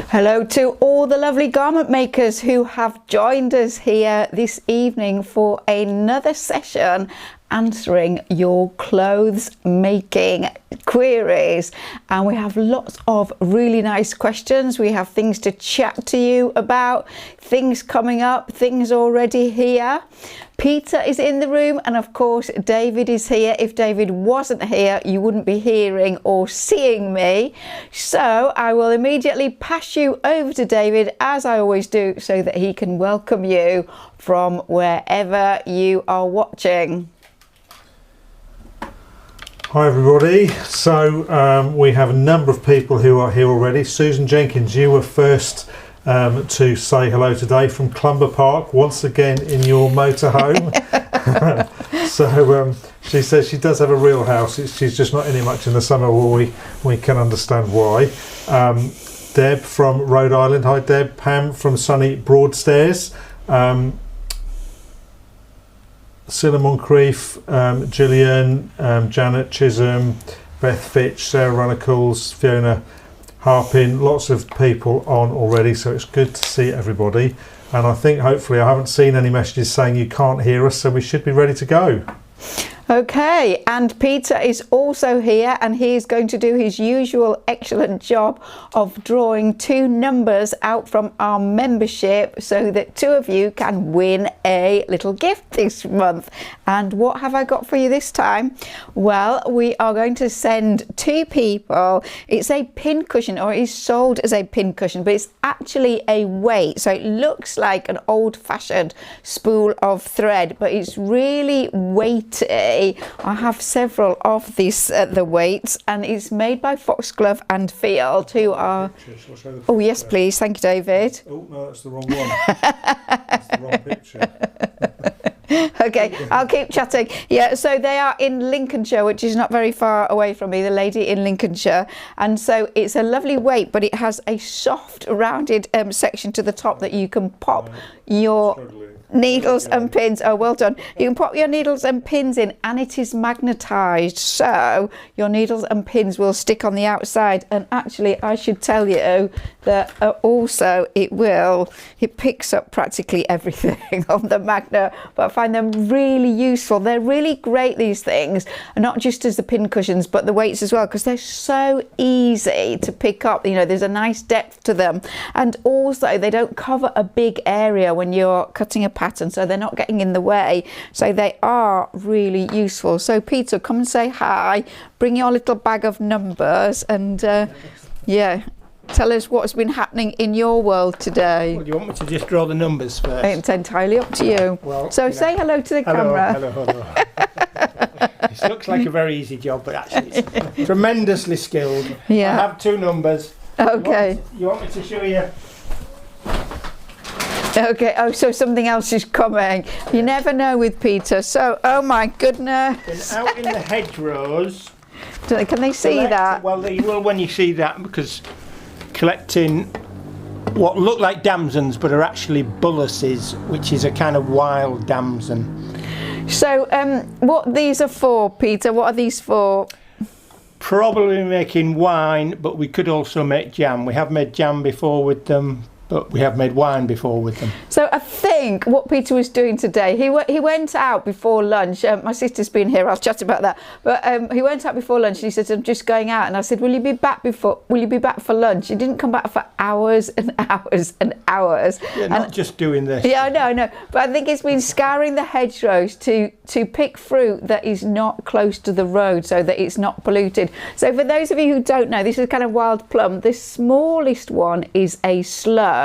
Hello to all the lovely garment makers who have joined us here this evening for another session answering your clothes making queries, and we have lots of really nice questions. We have things to chat to you about, things coming up, things already here. Peter is in the room, and of course David is here. If David wasn't here, you wouldn't be hearing or seeing me. So I will immediately pass you over to David, as I always do, so that he can welcome you from wherever you are watching. Hi everybody, so we have a number of people who are here already. Susan Jenkins, you were first to say hello today from Clumber Park, once again in your motorhome. So she says she does have a real house, she's just not in it much in the summer. Well, we can understand why. Deb from Rhode Island, hi Deb. Pam from sunny Broadstairs. Cilla Moncrief, Gillian, Janet Chisholm, Beth Fitch, Sarah Runnacles, Fiona Harpin, lots of people on already, so it's good to see everybody. And I think hopefully I haven't seen any messages saying you can't hear us, so we should be ready to go. Okay, and Peter is also here, and he's going to do his usual excellent job of drawing two numbers out from our membership so that two of you can win a little gift this month. And what have I got for you this time? Well, we are going to send two people. It's a pin cushion, or it is sold as a pin cushion, but it's actually a weight. So it looks like an old-fashioned spool of thread, but it's really weighty. I have several of these the weights, and it's made by Foxglove and Field, who are... Oh yes please, thank you David. Oh no, that's the wrong one. That's the wrong picture. Okay, I'll keep chatting. Yeah, so they are in Lincolnshire, which is not very far away from me, the lady in Lincolnshire. And so it's a lovely weight, but it has a soft rounded section to the top that you can pop your needles and pins. Oh, well done. You can pop your needles and pins in, and it is magnetized, so your needles and pins will stick on the outside. And actually I should tell you that also it picks up practically everything on the magnet, but I find them really useful. They're really great, these things, and not just as the pin cushions but the weights as well, because they're so easy to pick up. You know, there's a nice depth to them, and also they don't cover a big area when you're cutting a pattern, so they're not getting in the way, so they are really useful. So Peter, come and say hi, bring your little bag of numbers, and yeah, tell us what's been happening in your world today. Well, do you want me to just draw the numbers first? It's entirely up to you. Well, so say hello to the camera. Hello. This looks like a very easy job, but actually it's tremendously skilled. Yeah. I have two numbers. Okay. You want me to show you? Okay, oh, so something else is coming. You never know with Peter. So, oh my goodness. Out in the hedgerows. Can they see that? Well, they will when you see that, because collecting what look like damsons but are actually bullaces, which is a kind of wild damson. So, what these are for, Peter? What are these for? Probably making wine, but we could also make jam. We have made jam before with them, but we have made wine before with them. So I think what Peter was doing today, he went out before lunch. My sister's been here, I'll chat about that. But he went out before lunch and he said, I'm just going out. And I said, will you be back for lunch? He didn't come back for hours and hours and hours. Yeah, not just doing this. Yeah, I know. But I think he's been scouring the hedgerows to pick fruit that is not close to the road, so that it's not polluted. So for those of you who don't know, this is kind of wild plum. The smallest one is a sloe,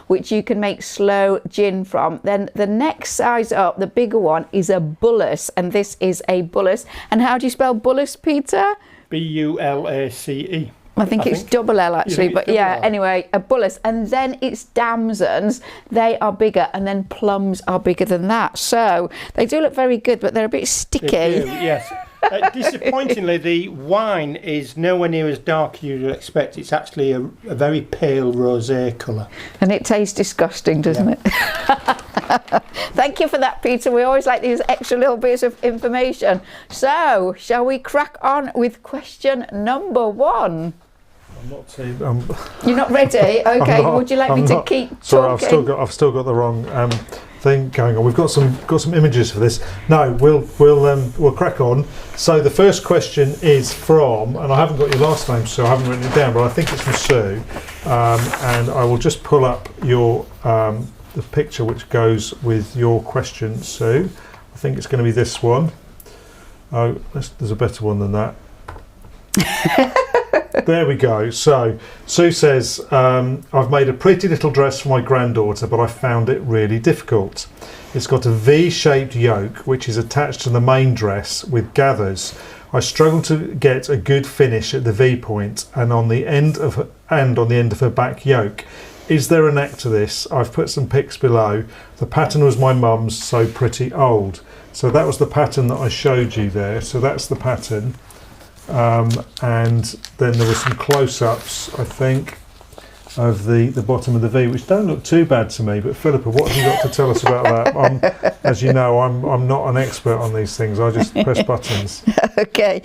which you can make sloe gin from. Then the next size up, the bigger one, is a bullace, and this is a bullace. And how do you spell bullace, Peter? B-U-L-A-C-E. I think it's double L actually, but yeah, anyway, a bullace. And then it's damsons, they are bigger, and then plums are bigger than that. So they do look very good, but they're a bit sticky. They do, yes. Disappointingly, the wine is nowhere near as dark as you'd expect. It's actually a very pale rosé colour. And it tastes disgusting, doesn't it? Thank you for that, Peter. We always like these extra little bits of information. So, shall we crack on with question number one? I'm not too. You're not ready? Okay. Would you like me to keep Sorry, talking? I've still got the wrong thing going on. We've got some images for this. No, we'll crack on. So the first question is from, and I haven't got your last name, so I haven't written it down, but I think it's from Sue. And I will just pull up your the picture which goes with your question, Sue. I think it's going to be this one. Oh, there's a better one than that. There we go. So Sue says, I've made a pretty little dress for my granddaughter, but I found it really difficult. It's got a V-shaped yoke which is attached to the main dress with gathers. I struggle to get a good finish at the V point and on the end of her back yoke. Is there a neck to this? I've put some pics below. The pattern was my mum's, so pretty old. So that was the pattern that I showed you there. So that's the pattern. And then there were some close-ups, I think, of the bottom of the V, which don't look too bad to me. But Philippa, what have you got to tell us about that? As you know, I'm not an expert on these things. I just press buttons. Okay.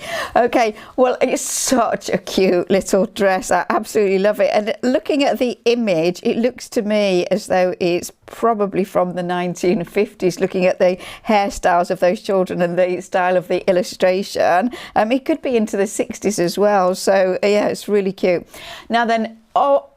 Well, it's such a cute little dress. I absolutely love it. And looking at the image, it looks to me as though it's probably from the 1950s, looking at the hairstyles of those children and the style of the illustration. It could be into the 60s as well. So yeah, it's really cute. Now then,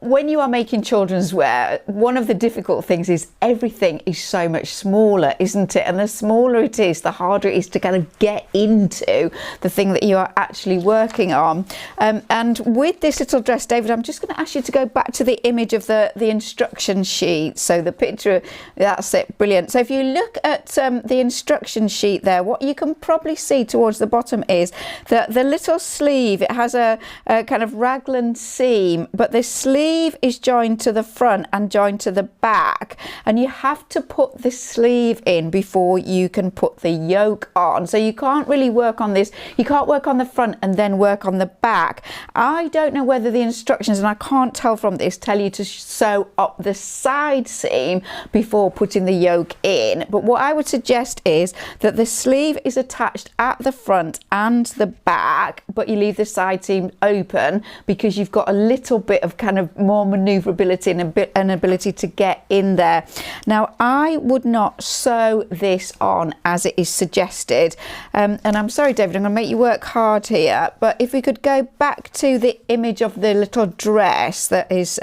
when you are making children's wear, one of the difficult things is everything is so much smaller, isn't it? And the smaller it is, the harder it is to kind of get into the thing that you are actually working on. And with this little dress, David, I'm just going to ask you to go back to the image of the instruction sheet. So the picture, that's it, brilliant. So if you look at the instruction sheet there, what you can probably see towards the bottom is that the little sleeve, it has a kind of raglan seam, but the sleeve is joined to the front and joined to the back, and you have to put the sleeve in before you can put the yoke on. So you can't really work on this, you can't work on the front and then work on the back. I don't know whether the instructions, and I can't tell from this, tell you to sew up the side seam before putting the yoke in, but what I would suggest is that the sleeve is attached at the front and the back, but you leave the side seam open because you've got a little bit of kind of more maneuverability and an ability to get in there. Now, I would not sew this on as it is suggested, and I'm sorry, David, I'm going to make you work hard here, but if we could go back to the image of the little dress that is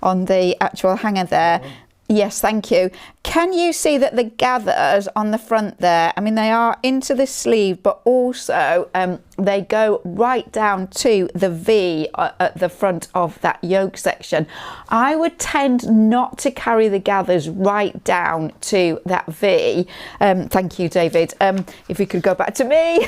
on the actual hanger there. Yes, thank you. Can you see that the gathers on the front there, I mean, they are into the sleeve, but also they go right down to the V at the front of that yoke section. I would tend not to carry the gathers right down to that V. Thank you, David. If we could go back to me,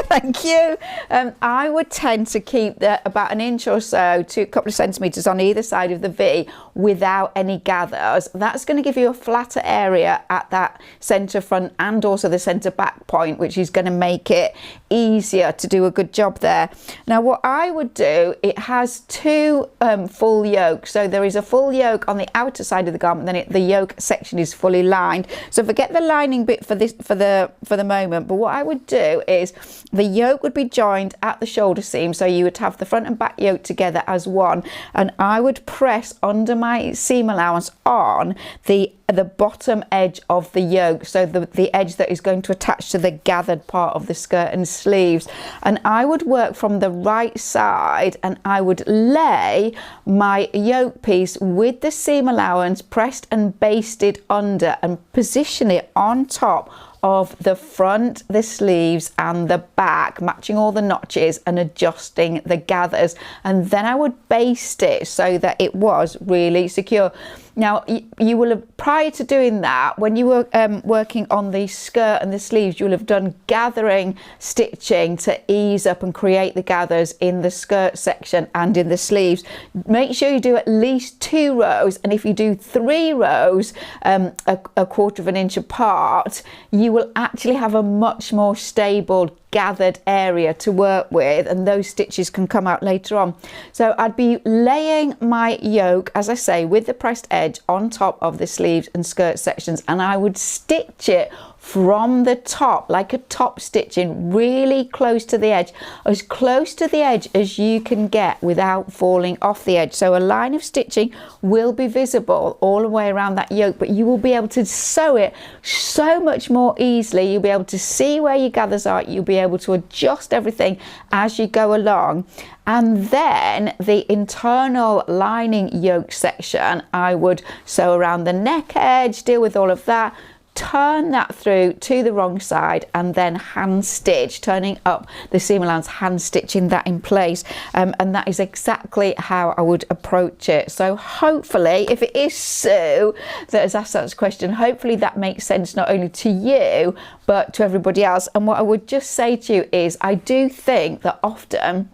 thank you. I would tend to keep about an inch or so to a couple of centimetres on either side of the V without any gathers. That's going to give you a flatter area at that centre front and also the centre back point, which is going to make it easier to do a good job there. Now, what I would do, it has two full yokes. So there is a full yoke on the outer side of the garment, then the yoke section is fully lined. So forget the lining bit for the moment, but what I would do is the yoke would be joined at the shoulder seam, so you would have the front and back yoke together as one, and I would press under my seam allowance on the bottom edge of the yoke, so the edge that is going to attach to the gathered part of the skirt and sleeves, and I would work from the right side and I would lay my yoke piece with the seam allowance pressed and basted under and position it on top of the front, the sleeves and the back, matching all the notches and adjusting the gathers, and then I would baste it so that it was really secure. Now, you will have, prior to doing that, when you were working on the skirt and the sleeves, you will have done gathering stitching to ease up and create the gathers in the skirt section and in the sleeves. Make sure you do at least 2 rows, and if you do 3 rows a quarter of an inch apart, you will actually have a much more stable gathered area to work with, and those stitches can come out later on. So I'd be laying my yoke, as I say, with the pressed edge on top of the sleeves and skirt sections, and I would stitch it from the top, like a top stitching, really close to the edge, as close to the edge as you can get without falling off the edge. So a line of stitching will be visible all the way around that yoke, but you will be able to sew it so much more easily. You'll be able to see where your gathers are, you'll be able to adjust everything as you go along. And then the internal lining yoke section, I would sew around the neck edge, deal with all of that, turn that through to the wrong side, and then hand stitch, turning up the seam allowance, hand stitching that in place, and that is exactly how I would approach it. So hopefully, if it is Sue that has asked that question, hopefully that makes sense not only to you but to everybody else. And what I would just say to you is, I do think that often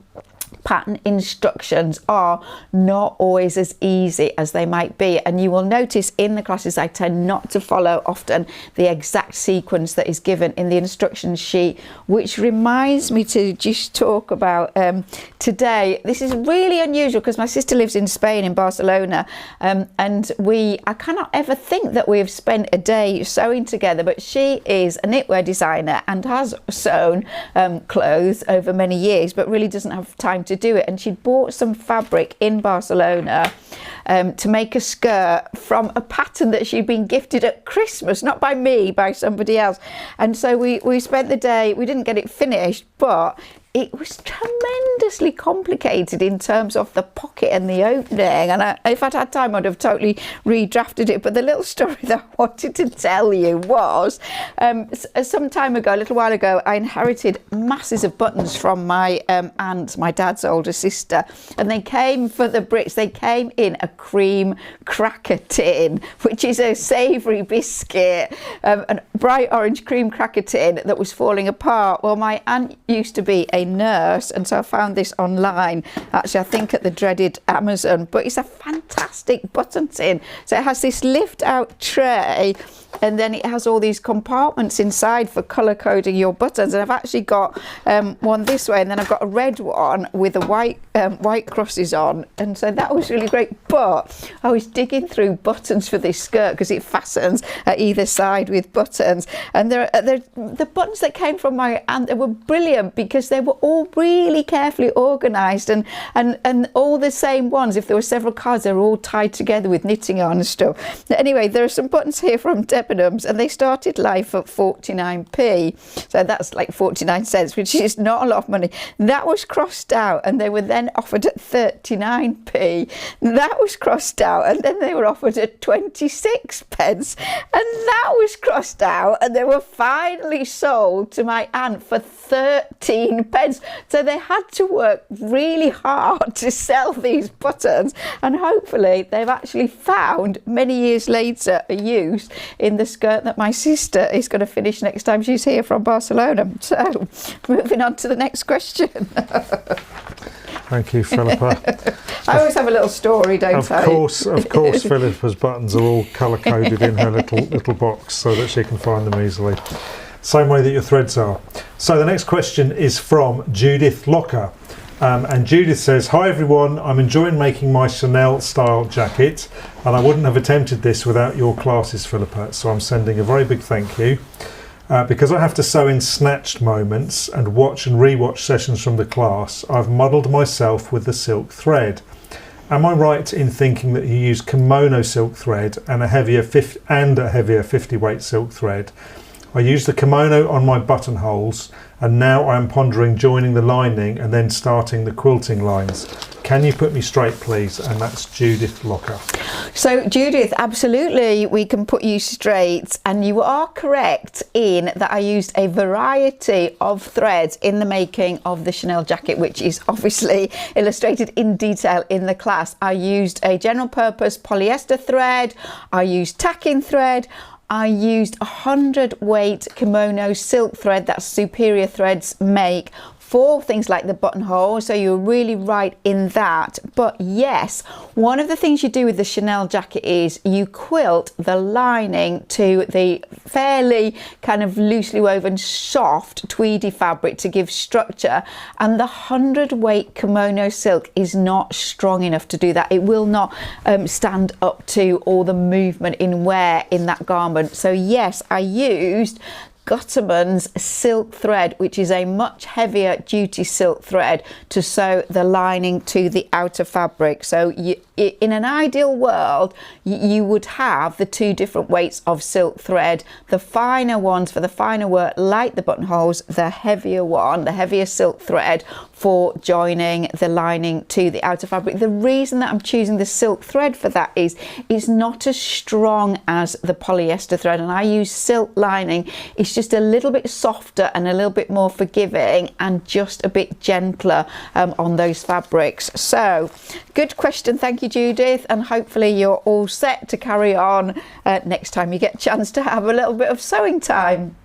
pattern instructions are not always as easy as they might be, and you will notice in the classes I tend not to follow often the exact sequence that is given in the instruction sheet, which reminds me to just talk about today. This is really unusual because my sister lives in Spain, in Barcelona, and I cannot ever think that we have spent a day sewing together, but she is a knitwear designer and has sewn clothes over many years, but really doesn't have time to do it. And she bought some fabric in Barcelona to make a skirt from a pattern that she'd been gifted at Christmas, not by me, by somebody else. And so we spent the day, we didn't get it finished, but it was tremendously complicated in terms of the pocket and the opening, and if I'd had time I'd have totally redrafted it. But the little story that I wanted to tell you was some time ago, a little while ago, I inherited masses of buttons from my aunt, my dad's older sister, and they came for the Brits, they came in a cream cracker tin, which is a savoury biscuit, a bright orange cream cracker tin that was falling apart. Well, my aunt used to be a nurse, and so I found this online, actually I think at the dreaded Amazon, but it's a fantastic button tin. So it has this lift out tray, and then it has all these compartments inside for colour coding your buttons, and I've actually got one this way, and then I've got a red one with the white crosses on, and so that was really great. But I was digging through buttons for this skirt because it fastens at either side with buttons, and the buttons that came from my aunt, they were brilliant because they were all really carefully organised, and all the same ones. If there were several cards, they were all tied together with knitting on and stuff. Anyway, there are some buttons here from Debenhams, and they started life at 49p, so that's like 49 cents, which is not a lot of money. That was crossed out, and they were then offered at 39p. That was crossed out, and then they were offered at 26 pence, and that was crossed out, and they were finally sold to my aunt for 13 pence. So they had to work really hard to sell these buttons, and hopefully they've actually found many years later a use in the skirt that my sister is going to finish next time she's here from Barcelona. So moving on to the next question. Thank you, Philippa. I always have a little story, don't I? Of course, Philippa's buttons are all colour coded in her little box so that she can find them easily. Same way that your threads are. So the next question is from Judith Locker. And Judith says, "Hi everyone, I'm enjoying making my Chanel style jacket, and I wouldn't have attempted this without your classes, Philippa, so I'm sending a very big thank you. Because I have to sew in snatched moments and watch and re-watch sessions from the class, I've muddled myself with the silk thread. Am I right in thinking that you use kimono silk thread and a heavier 50 weight silk thread? I use the kimono on my buttonholes, and now I am pondering joining the lining and then starting the quilting lines. Can you put me straight, please?" And that's Judith Locker. So Judith, absolutely we can put you straight, and you are correct in that I used a variety of threads in the making of the Chanel jacket, which is obviously illustrated in detail in the class. I used a general purpose polyester thread, I used tacking thread, I used 100 weight kimono silk thread that Superior Threads make for things like the buttonhole, so you're really right in that. But yes, one of the things you do with the Chanel jacket is you quilt the lining to the fairly kind of loosely woven soft tweedy fabric to give structure, and the 100 weight kimono silk is not strong enough to do that. It will not stand up to all the movement in wear in that garment. So yes, I used Gutterman's silk thread, which is a much heavier duty silk thread, to sew the lining to the outer fabric. So in an ideal world, you would have the two different weights of silk thread, the finer ones for the finer work like the buttonholes, the heavier one, the heavier silk thread for joining the lining to the outer fabric. The reason that I'm choosing the silk thread for that is it's not as strong as the polyester thread, and I use silk lining. It's just a little bit softer and a little bit more forgiving and just a bit gentler on those fabrics. So good question, thank you Judith, and hopefully you're all set to carry on next time you get a chance to have a little bit of sewing time.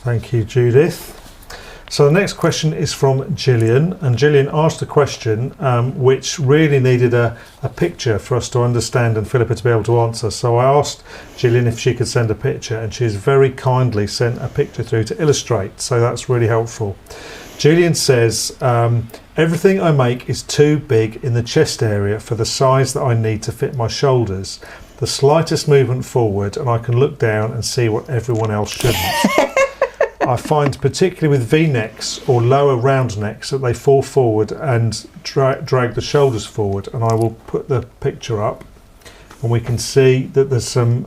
Thank you Judith. So the next question is from Gillian, and Gillian asked a question which really needed a picture for us to understand and Philippa to be able to answer. So I asked Gillian if she could send a picture, and she's very kindly sent a picture through to illustrate, so that's really helpful. Gillian says, everything I make is too big in the chest area for the size that I need to fit my shoulders. The slightest movement forward and I can look down and see what everyone else shouldn't. I find particularly with V-necks or lower round necks that they fall forward and drag the shoulders forward, and I will put the picture up and we can see that there's some,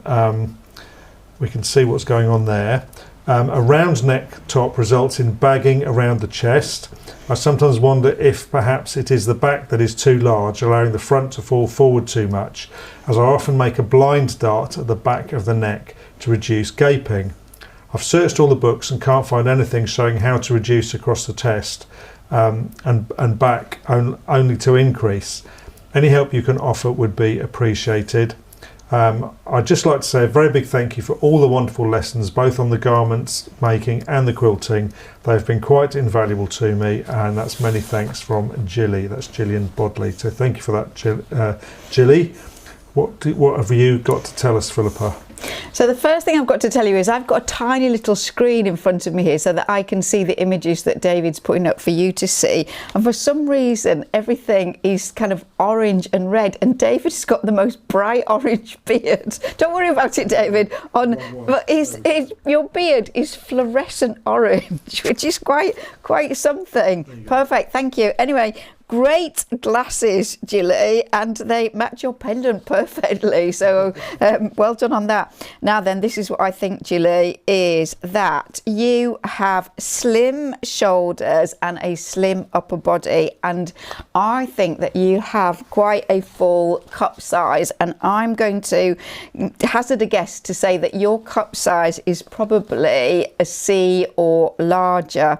we can see what's going on there. A round neck top results in bagging around the chest. I sometimes wonder if perhaps it is the back that is too large, allowing the front to fall forward too much, as I often make a blind dart at the back of the neck to reduce gaping. I've searched all the books and can't find anything showing how to reduce across the chest and back only to increase. Any help you can offer would be appreciated. I'd just like to say a very big thank you for all the wonderful lessons, both on the garments making and the quilting. They've been quite invaluable to me, and that's many thanks from Gilly. That's Gillian Bodley. So thank you for that, Gilly. What have you got to tell us, Philippa? So the first thing I've got to tell you is I've got a tiny little screen in front of me here so that I can see the images that David's putting up for you to see. And for some reason, everything is kind of orange and red, and David's got the most bright orange beard. Don't worry about it, David. But your beard is fluorescent orange, which is quite something. Perfect, thank you. Anyway, great glasses, Gilly, and they match your pendant perfectly, so well done on that. Now then, this is what I think, Gilly, is that you have slim shoulders and a slim upper body, and I think that you have quite a full cup size, and I'm going to hazard a guess to say that your cup size is probably a C or larger,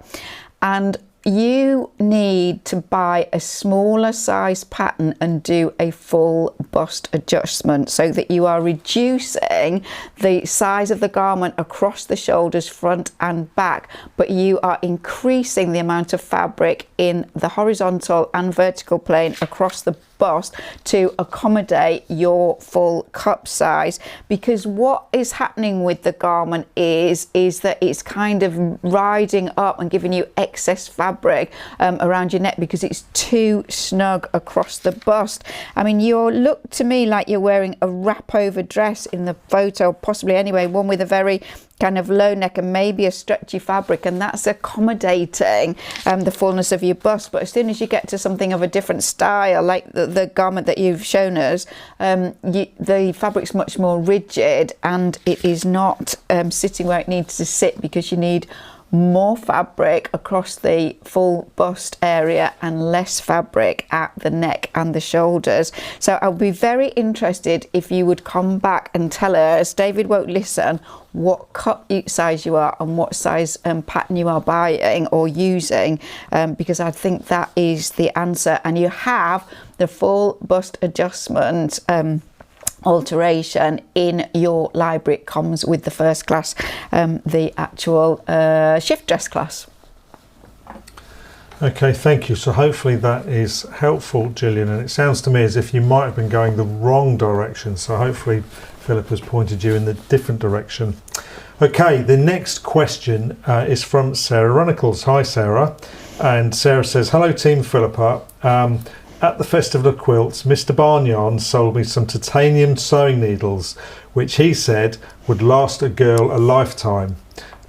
and you need to buy a smaller size pattern and do a full bust adjustment so that you are reducing the size of the garment across the shoulders, front and back, but you are increasing the amount of fabric in the horizontal and vertical plane across the bust to accommodate your full cup size. Because what is happening with the garment is that it's kind of riding up and giving you excess fabric around your neck because it's too snug across the bust. I mean, you look to me like you're wearing a wrap over dress in the photo, possibly anyway, one with a very kind of low neck and maybe a stretchy fabric, and that's accommodating the fullness of your bust. But as soon as you get to something of a different style, like the garment that you've shown us, the fabric's much more rigid and it is not sitting where it needs to sit, because you need more fabric across the full bust area and less fabric at the neck and the shoulders. So I'll be very interested if you would come back and tell us, David won't listen, what cup size you are and what size pattern you are buying or using, because I think that is the answer. And you have the full bust adjustment alteration in your library. It comes with the first class, the actual shift dress class. Okay, thank you. So hopefully that is helpful, Gillian, and it sounds to me as if you might have been going the wrong direction. So hopefully Philippa's pointed you in the different direction. Okay, the next question is from Sarah Runicles. Hi, Sarah. And Sarah says, hello, Team Philippa. At the Festival of Quilts, Mr. Barnyarn sold me some titanium sewing needles, which he said would last a girl a lifetime.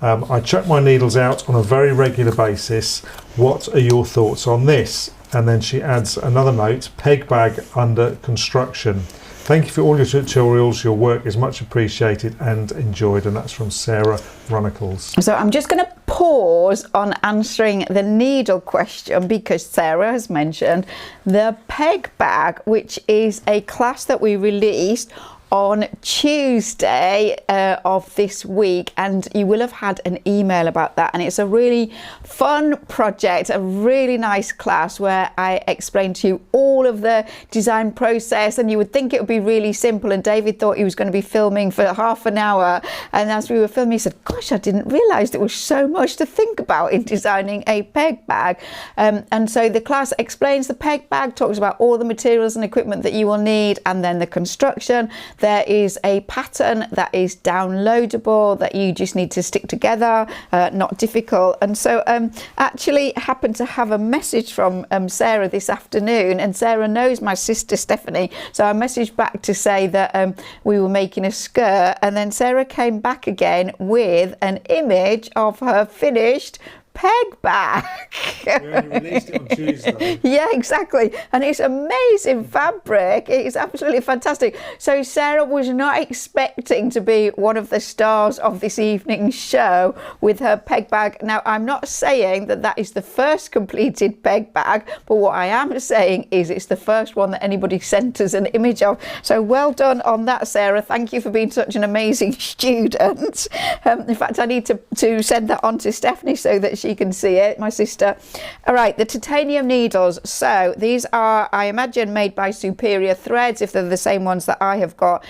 I chuck my needles out on a very regular basis. What are your thoughts on this? And then she adds another note, peg bag under construction. Thank you for all your tutorials. Your work is much appreciated and enjoyed. And that's from Sarah Runicles. So I'm just going to pause on answering the needle question because Sarah has mentioned the peg bag, which is a class that we released on Tuesday of this week, and you will have had an email about that, and it's a really fun project, a really nice class where I explained to you all of the design process, and you would think it would be really simple, and David thought he was going to be filming for half an hour, and as we were filming he said, gosh, I didn't realise there was so much to think about in designing a peg bag. And so the class explains the peg bag, talks about all the materials and equipment that you will need, and then the construction. There is a pattern that is downloadable that you just need to stick together, not difficult. And so actually happened to have a message from Sarah this afternoon, and Sarah knows my sister Stephanie, so I messaged back to say that we were making a skirt, and then Sarah came back again with an image of her finished peg bag. We only released it on Tuesday. Yeah, exactly. And it's amazing fabric. It is absolutely fantastic. So Sarah was not expecting to be one of the stars of this evening's show with her peg bag. Now, I'm not saying that that is the first completed peg bag, but what I am saying is it's the first one that anybody sent us an image of. So well done on that, Sarah. Thank you for being such an amazing student. In fact, I need to send that on to Stephanie so that she can see it, my sister. All right, the titanium needles. So these are, I imagine, made by Superior Threads, if they're the same ones that I have got.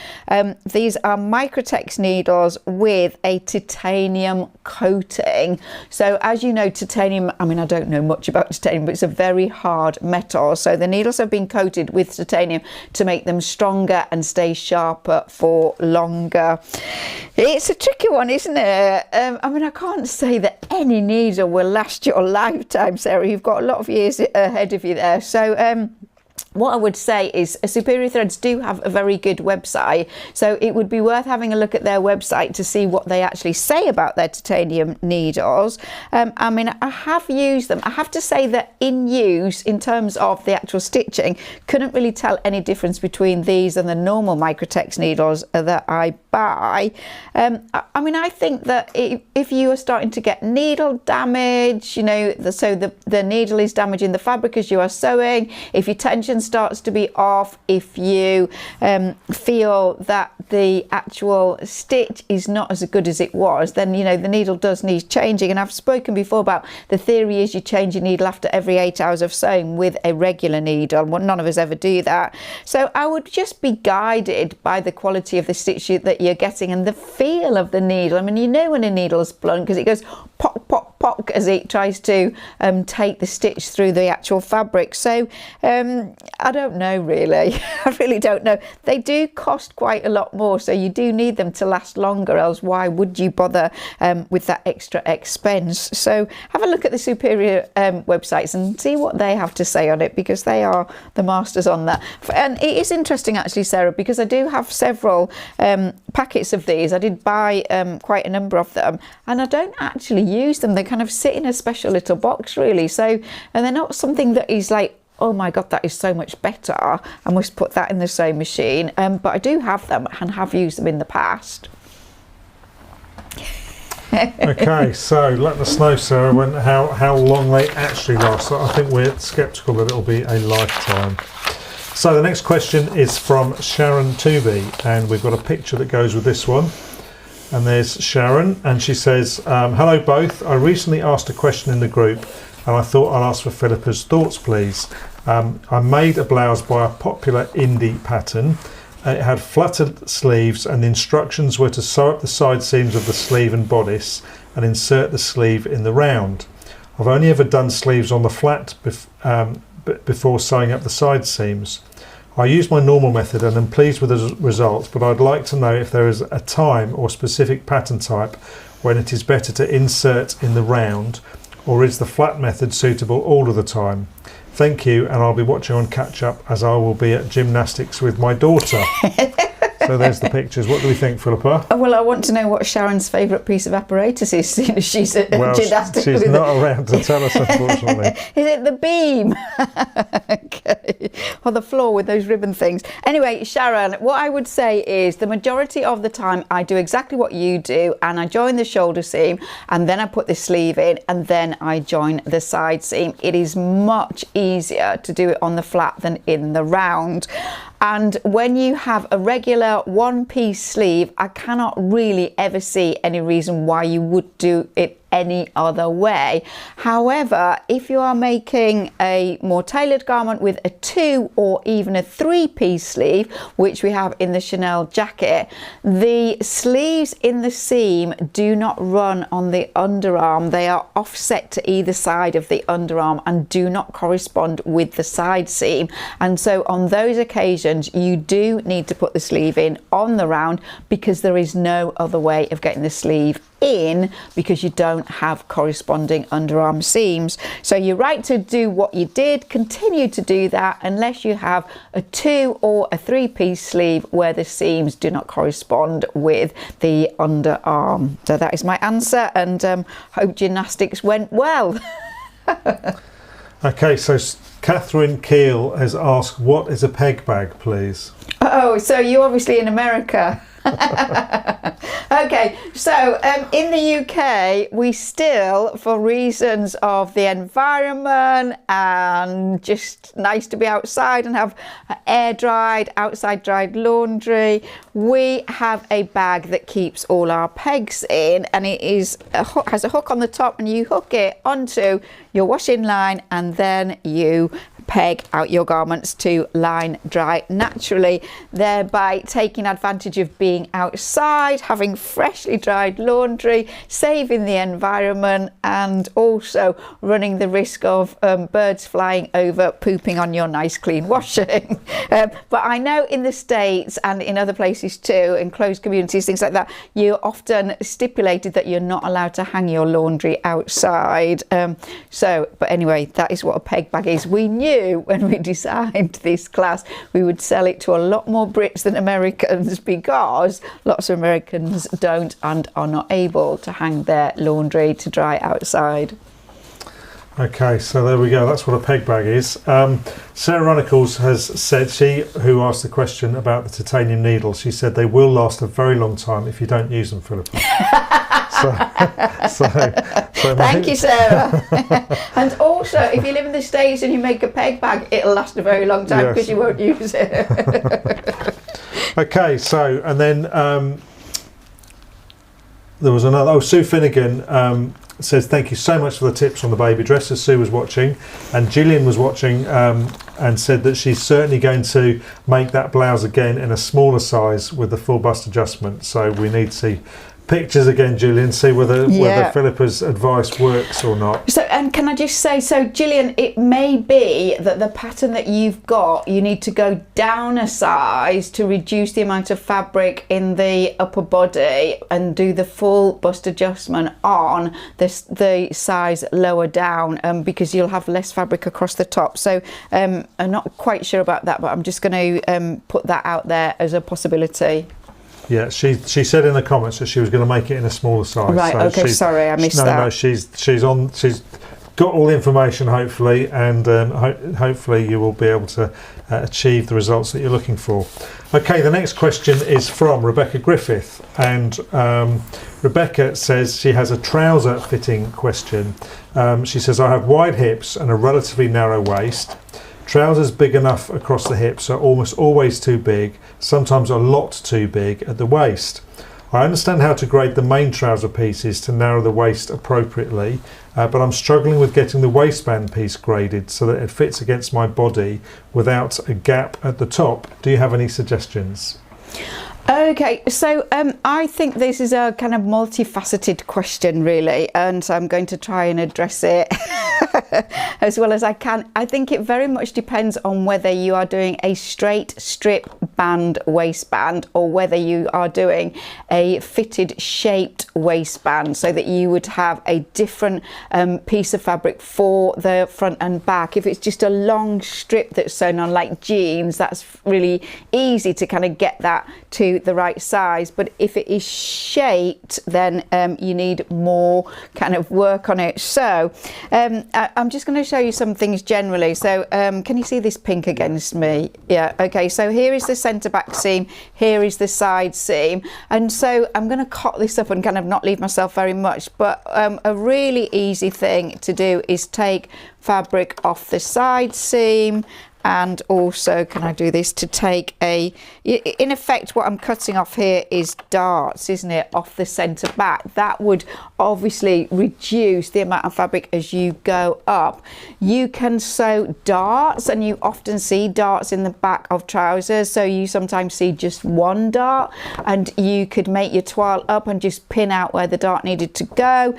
These are Microtex needles with a titanium coating. So as you know, titanium, I mean, I don't know much about titanium, but it's a very hard metal. So the needles have been coated with titanium to make them stronger and stay sharper for longer. It's a tricky one, isn't it? I mean, I can't say that any needle will last your lifetime, Sarah. You've got a lot of years ahead of you there. So what I would say is Superior Threads do have a very good website, so it would be worth having a look at their website to see what they actually say about their titanium needles. I mean, I have used them. I have to say that in use, in terms of the actual stitching, couldn't really tell any difference between these and the normal Microtex needles that I buy. I mean, I think that if you are starting to get needle damage, you know, so the needle is damaging the fabric as you are sewing, if your tension starts to be off, if you feel that the actual stitch is not as good as it was, then you know the needle does need changing. And I've spoken before about the theory is you change your needle after every 8 hours of sewing with a regular needle. Well, none of us ever do that. So I would just be guided by the quality of the stitch that you're getting and the feel of the needle. I mean, you know when a needle's blunt because it goes pop, pop, pop as it tries to take the stitch through the actual fabric. So I don't know really. I really don't know. They do cost quite a lot more, so you do need them to last longer, else why would you bother with that extra expense? So have a look at the Superior websites and see what they have to say on it, because they are the masters on that. And it is interesting actually, Sarah, because I do have several packets of these. I did buy quite a number of them, and I don't actually use them. They kind of sit in a special little box really, so, and they're not something that is like, oh my god, that is so much better, I must put that in the sewing machine. But I do have them and have used them in the past. Okay, so let us know, Sarah, how long they actually last. I think we're sceptical that it'll be a lifetime. So the next question is from Sharon Tooby, and we've got a picture that goes with this one. And there's Sharon, and she says, hello both. I recently asked a question in the group, and I thought I'd ask for Philippa's thoughts, please. I made a blouse by a popular indie pattern. It had fluttered sleeves, and the instructions were to sew up the side seams of the sleeve and bodice and insert the sleeve in the round. I've only ever done sleeves on the flat before sewing up the side seams. I use my normal method and am pleased with the results, but I'd like to know if there is a time or specific pattern type when it is better to insert in the round, or is the flat method suitable all of the time? Thank you, and I'll be watching on catch up as I will be at gymnastics with my daughter. So there's the pictures. What do we think, Philippa? Well, I want to know what Sharon's favourite piece of apparatus is, seeing as she's a gymnastic. She's not around to tell us, unfortunately. Is it the beam? Okay. Or the floor with those ribbon things. Anyway, Sharon, what I would say is the majority of the time I do exactly what you do, and I join the shoulder seam, and then I put the sleeve in, and then I join the side seam. It is much easier to do it on the flat than in the round. And when you have a regular one-piece sleeve, I cannot really ever see any reason why you would do it any other way. However, if you are making a more tailored garment with a 2 or even a 3-piece sleeve, which we have in the Chanel jacket, the sleeves in the seam do not run on the underarm. They are offset to either side of the underarm and do not correspond with the side seam. And so on those occasions, you do need to put the sleeve in on the round, because there is no other way of getting the sleeve in, because you don't have corresponding underarm seams. So you're right to do what you did, continue to do that unless you have a 2 or a 3-piece sleeve where the seams do not correspond with the underarm. So that is my answer, and hope gymnastics went well. Okay, so Catherine Keel has asked, what is a peg bag, please? Oh, so you're obviously in America. Okay, so in the UK, we still, for reasons of the environment and just nice to be outside and have air dried, outside dried laundry, we have a bag that keeps all our pegs in, and it is has a hook on the top, and you hook it onto your washing line, and then you peg out your garments to line dry naturally, thereby taking advantage of being outside, having freshly dried laundry, saving the environment, and also running the risk of birds flying over pooping on your nice clean washing. But I know in the States and in other places too, in closed communities, things like that, you're often stipulated that you're not allowed to hang your laundry outside. But anyway, that is what a peg bag is. We knew when we designed this class we would sell it to a lot more Brits than Americans, because lots of Americans don't and are not able to hang their laundry to dry outside. Okay, so there we go. That's what a peg bag is. Sarah Runnacles has said, who asked the question about the titanium needles, she said they will last a very long time if you don't use them, Philippa. so Thank you, Sarah. And also, if you live in the States and you make a peg bag, it'll last a very long time, because you won't use it. Okay, so, and then there was another, Sue Finnegan says, thank you so much for the tips on the baby dresses. Sue was watching, and Gillian was watching and said that she's certainly going to make that blouse again in a smaller size with the full bust adjustment. So we need to see pictures again, Gillian, see whether Philippa's advice works or not. So, and can I just say, so Gillian, it may be that the pattern that you've got, you need to go down a size to reduce the amount of fabric in the upper body and do the full bust adjustment on the size lower down, because you'll have less fabric across the top. So I'm not quite sure about that, but I'm just going to put that out there as a possibility. Yeah, she said in the comments that she was going to make it in a smaller size. Right. So okay. Sorry, I missed that. No, she's got all the information, hopefully, and hopefully you will be able to achieve the results that you're looking for. Okay, the next question is from Rebecca Griffith, and Rebecca says she has a trouser fitting question. She says, I have wide hips and a relatively narrow waist. Trousers big enough across the hips are almost always too big, sometimes a lot too big at the waist. I understand how to grade the main trouser pieces to narrow the waist appropriately, but I'm struggling with getting the waistband piece graded so that it fits against my body without a gap at the top. Do you have any suggestions? Okay, so I think this is a kind of multifaceted question really, and I'm going to try and address it as well as I can. I think it very much depends on whether you are doing a straight strip band waistband or whether you are doing a fitted shaped waistband, so that you would have a different piece of fabric for the front and back. If it's just a long strip that's sewn on like jeans, that's really easy to kind of get that to the right size, but if it is shaped, then you need more kind of work on it. So I'm just going to show you some things generally. So can you see this pink against me? Yeah, okay, so here is the centre back seam, here is the side seam, and so I'm going to cut this up and kind of not leave myself very much, but a really easy thing to do is take fabric off the side seam. And also, can I do this to take in effect what I'm cutting off here is darts, isn't it, off the centre back. That would obviously reduce the amount of fabric as you go up. You can sew darts, and you often see darts in the back of trousers, so you sometimes see just one dart, and you could make your toile up and just pin out where the dart needed to go,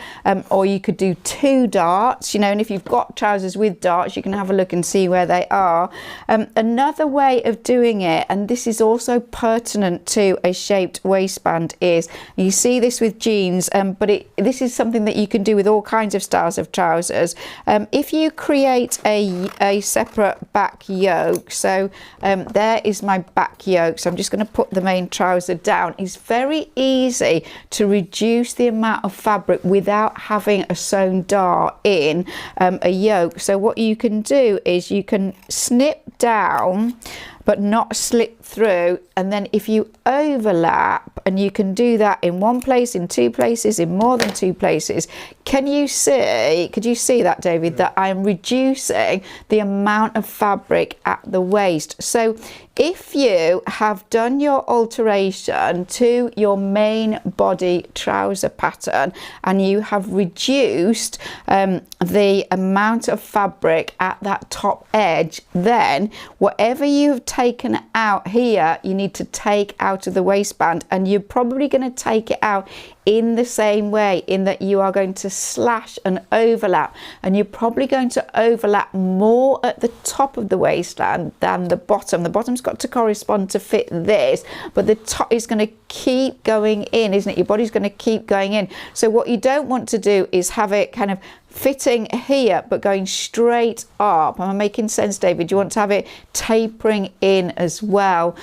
or you could do 2 darts, you know, and if you've got trousers with darts, you can have a look and see where they are. Another way of doing it, and this is also pertinent to a shaped waistband, is you see this with jeans, but this is something that you can do with all kinds of styles of trousers. If you create a separate back yoke, so there is my back yoke, so I'm just going to put the main trouser down. It's very easy to reduce the amount of fabric without having a sewn dart in a yoke. So what you can do is you can snip down but not slip through, and then if you overlap, and you can do that in one place, in 2 places, in more than 2 places. Could you see that, David, that I'm reducing the amount of fabric at the waist? So if you have done your alteration to your main body trouser pattern and you have reduced the amount of fabric at that top edge, then whatever you've taken out here, you need to take out of the waistband, and you're probably going to take it out in the same way, in that you are going to slash and overlap, and you're probably going to overlap more at the top of the waistband than the bottom. The bottom's got to correspond to fit this, but the top is going to keep going in, isn't it? Your body's going to keep going in. So what you don't want to do is have it kind of fitting here but going straight up. Am I making sense, David? You want to have it tapering in as well.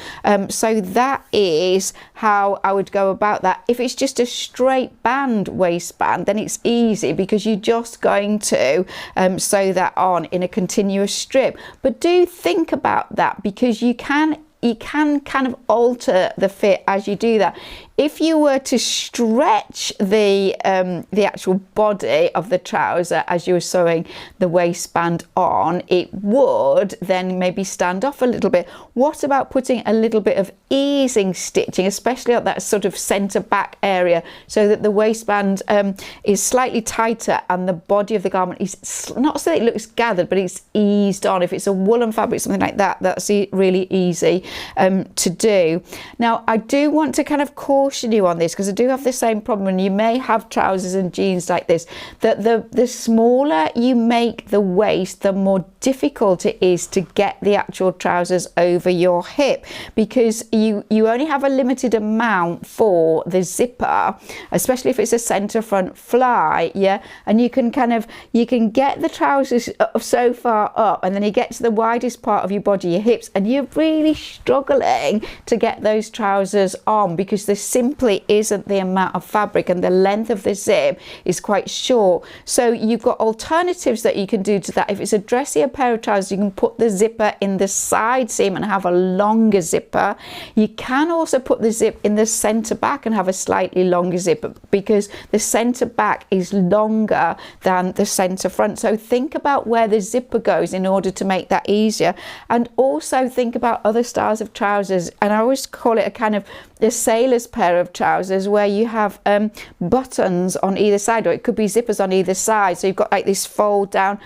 So that is how I would go about that. If it's just a straight band waistband, then it's easy because you're just going to sew that on in a continuous strip. But do think about that, because you can kind of alter the fit as you do that. If you were to stretch the actual body of the trouser as you were sewing the waistband on, it would then maybe stand off a little bit. What about putting a little bit of easing stitching, especially at that sort of centre back area, so that the waistband is slightly tighter and the body of the garment is not so that it looks gathered, but it's eased on. If it's a woolen fabric, something like that, that's really easy to do. Now, I do want to kind of caution you on this, because I do have the same problem, and you may have trousers and jeans like this, that the smaller you make the waist, the more difficult it is to get the actual trousers over your hip, because you only have a limited amount for the zipper, especially if it's a centre front fly, yeah, and you can get the trousers so far up, and then you get to the widest part of your body, your hips, and you're really struggling to get those trousers on, because there simply isn't the amount of fabric, and the length of the zip is quite short. So you've got alternatives that you can do to that. If it's a dressier pair of trousers, you can put the zipper in the side seam and have a longer zipper. You can also put the zip in the centre back and have a slightly longer zipper, because the centre back is longer than the centre front. So think about where the zipper goes in order to make that easier, and also think about other styles styles of trousers, and I always call it a kind of a sailor's pair of trousers, where you have buttons on either side, or it could be zippers on either side. So you've got like this fold down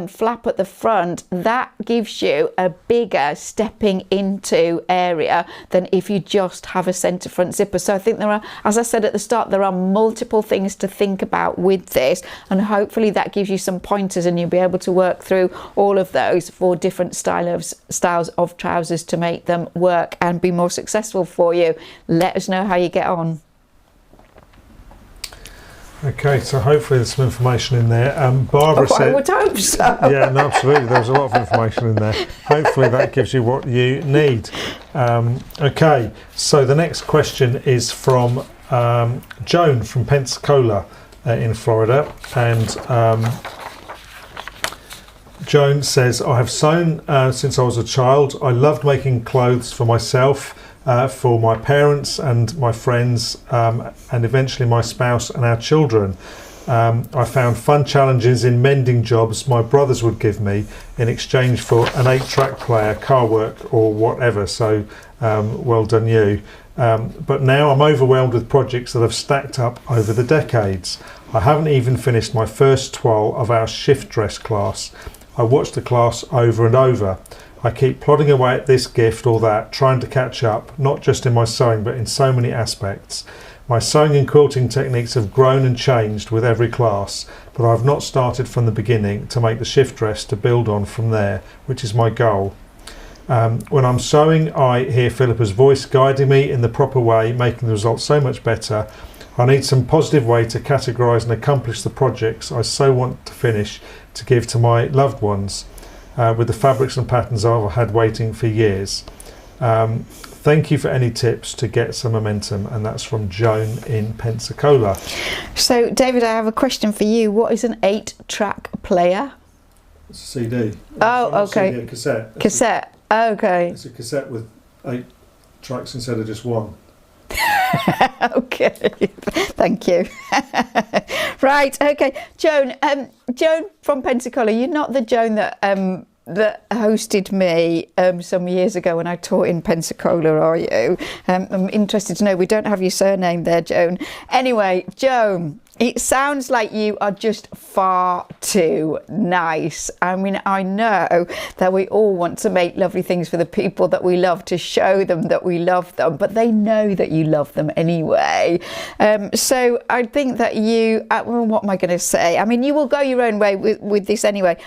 flap at the front. That gives you a bigger stepping into area than if you just have a centre front zipper. So I think there are, as I said at the start, there are multiple things to think about with this, and hopefully that gives you some pointers, and you'll be able to work through all of those for different styles of trousers to make them work and be more successful for you. Let us know how you get on. Okay, so hopefully there's some information in there. Barbara said, I would hope so. Yeah, no, absolutely. There's a lot of information in there. Hopefully that gives you what you need. Okay, so the next question is from Joan from Pensacola in Florida, and Joan says, I have sewn since I was a child. I loved making clothes for myself, for my parents and my friends, and eventually my spouse and our children. I found fun challenges in mending jobs my brothers would give me in exchange for an 8-track player, car work or whatever, so well done you. But now I'm overwhelmed with projects that have stacked up over the decades. I haven't even finished my first toile of our shift dress class. I watched the class over and over. I keep plodding away at this gift or that, trying to catch up, not just in my sewing, but in so many aspects. My sewing and quilting techniques have grown and changed with every class, but I've not started from the beginning to make the shift dress to build on from there, which is my goal. When I'm sewing, I hear Philippa's voice guiding me in the proper way, making the results so much better. I need some positive way to categorise and accomplish the projects I so want to finish to give to my loved ones. With the fabrics and patterns I've had waiting for years. Thank you for any tips to get some momentum. And that's from Joan in Pensacola. So David, I have a question for you. What is an 8-track player? It's a CD. Oh, okay. CD, a cassette. Cassette. Okay. It's a cassette with 8 tracks instead of just one. Okay, thank you. Right, okay, Joan. Joan from Pensacola. You're not the Joan that that hosted me some years ago when I taught in Pensacola, are you? I'm interested to know. We don't have your surname there, Joan. Anyway, Joan, it sounds like you are just far too nice. I mean, I know that we all want to make lovely things for the people that we love, to show them that we love them, but they know that you love them anyway. So I think that you, well, what am I going to say? I mean, you will go your own way with this anyway.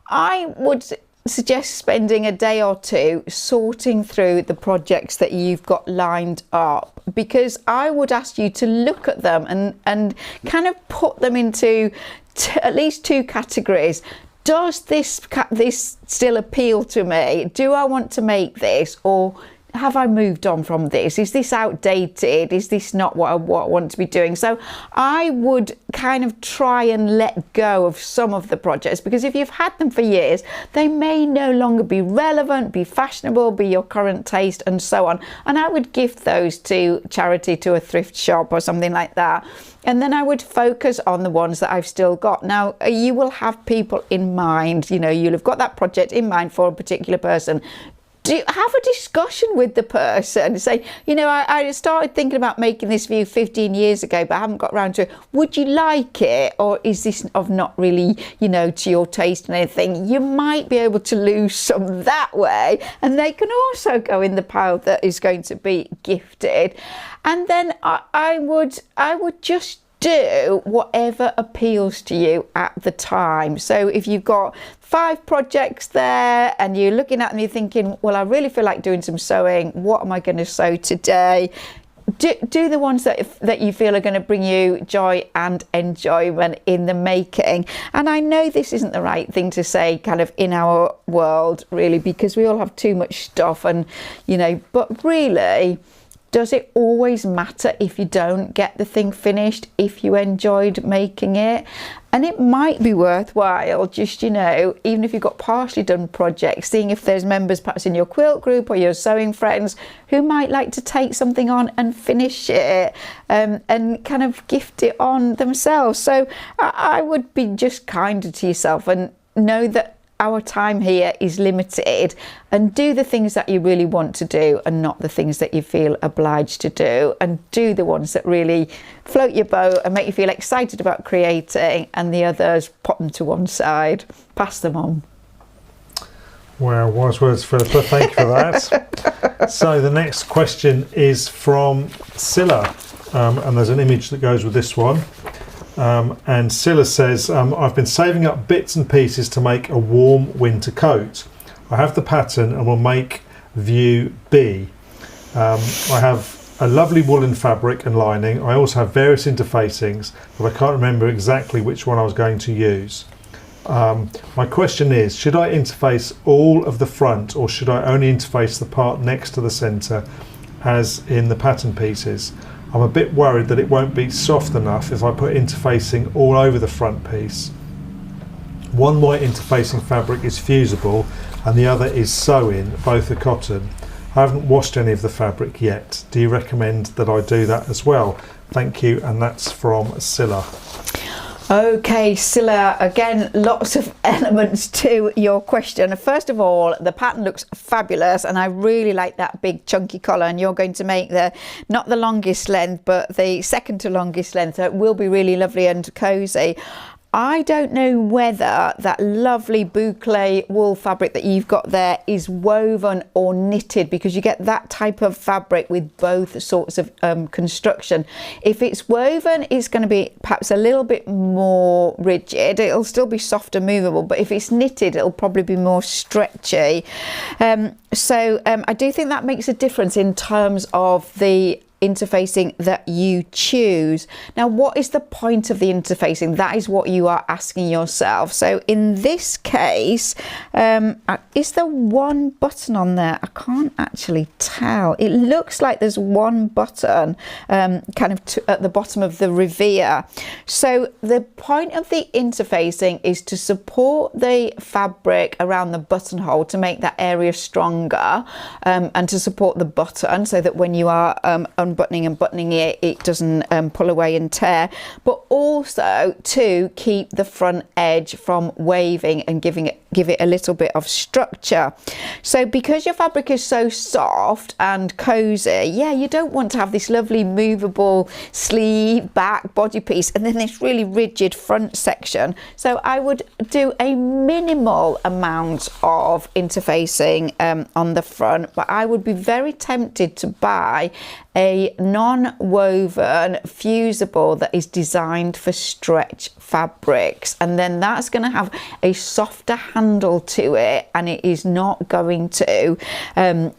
I would suggest spending a day or two sorting through the projects that you've got lined up, because I would ask you to look at them and kind of put them into at least 2 categories. Does this still appeal to me? Do I want to make this, or have I moved on from this? Is this outdated? Is this not what I want to be doing? So I would kind of try and let go of some of the projects, because if you've had them for years, they may no longer be relevant, be fashionable, be your current taste, and so on. And I would gift those to charity, to a thrift shop or something like that. And then I would focus on the ones that I've still got. Now, you will have people in mind, you'll have got that project in mind for a particular person. Have a discussion with the person. Say, I started thinking about making this for you 15 years ago, but I haven't got around to it. Would you like it? Or is this of not really, to your taste and anything? You might be able to lose some that way. And they can also go in the pile that is going to be gifted. And then I would just do whatever appeals to you at the time. So if you've got 5 projects there and you're looking at them, you're thinking, well, I really feel like doing some sewing. What am I going to sew today? Do the ones that you feel are going to bring you joy and enjoyment in the making. And I know this isn't the right thing to say kind of in our world, really, because we all have too much stuff and, but really, does it always matter if you don't get the thing finished, if you enjoyed making it? And it might be worthwhile just, even if you've got partially done projects, seeing if there's members perhaps in your quilt group or your sewing friends who might like to take something on and finish it and kind of gift it on themselves. So I would be just kinder to yourself and know that our time here is limited, and do the things that you really want to do and not the things that you feel obliged to do, and do the ones that really float your boat and make you feel excited about creating, and the others, put them to one side, pass them on. Well, wise words, Philippa. Thank you for that. So the next question is from Scilla, and there's an image that goes with this one. And Scilla says, I've been saving up bits and pieces to make a warm winter coat. I have the pattern and will make view B. I have a lovely woolen fabric and lining. I also have various interfacings, but I can't remember exactly which one I was going to use. My question is, should I interface all of the front, or should I only interface the part next to the centre as in the pattern pieces? I'm a bit worried that it won't be soft enough if I put interfacing all over the front piece. One white interfacing fabric is fusible and the other is sew-in, both are cotton. I haven't washed any of the fabric yet. Do you recommend that I do that as well? Thank you, and that's from Scilla. Okay, Scilla, again, lots of elements to your question. First of all, the pattern looks fabulous, and I really like that big chunky collar, and you're going to make not the longest length, but the second to longest length, so it will be really lovely and cozy. I don't know whether that lovely boucle wool fabric that you've got there is woven or knitted, because you get that type of fabric with both sorts of construction. If it's woven, it's going to be perhaps a little bit more rigid. It'll still be soft and movable, but if it's knitted, it'll probably be more stretchy. So I do think that makes a difference in terms of the interfacing that you choose. Now, what is the point of the interfacing? That is what you are asking yourself. So in this case, is there one button on there? I can't actually tell. It looks like there's one button kind of at the bottom of the revere. So the point of the interfacing is to support the fabric around the buttonhole to make that area stronger, and to support the button so that when you are unbuttoning and buttoning it, it doesn't pull away and tear, but also to keep the front edge from waving and give it a little bit of structure. So because your fabric is so soft and cozy, yeah, you don't want to have this lovely movable sleeve, back, body piece, and then this really rigid front section. So I would do a minimal amount of interfacing on the front, but I would be very tempted to buy a non-woven fusible that is designed for stretch fabrics, and then that's going to have a softer handle to it, and it is not going to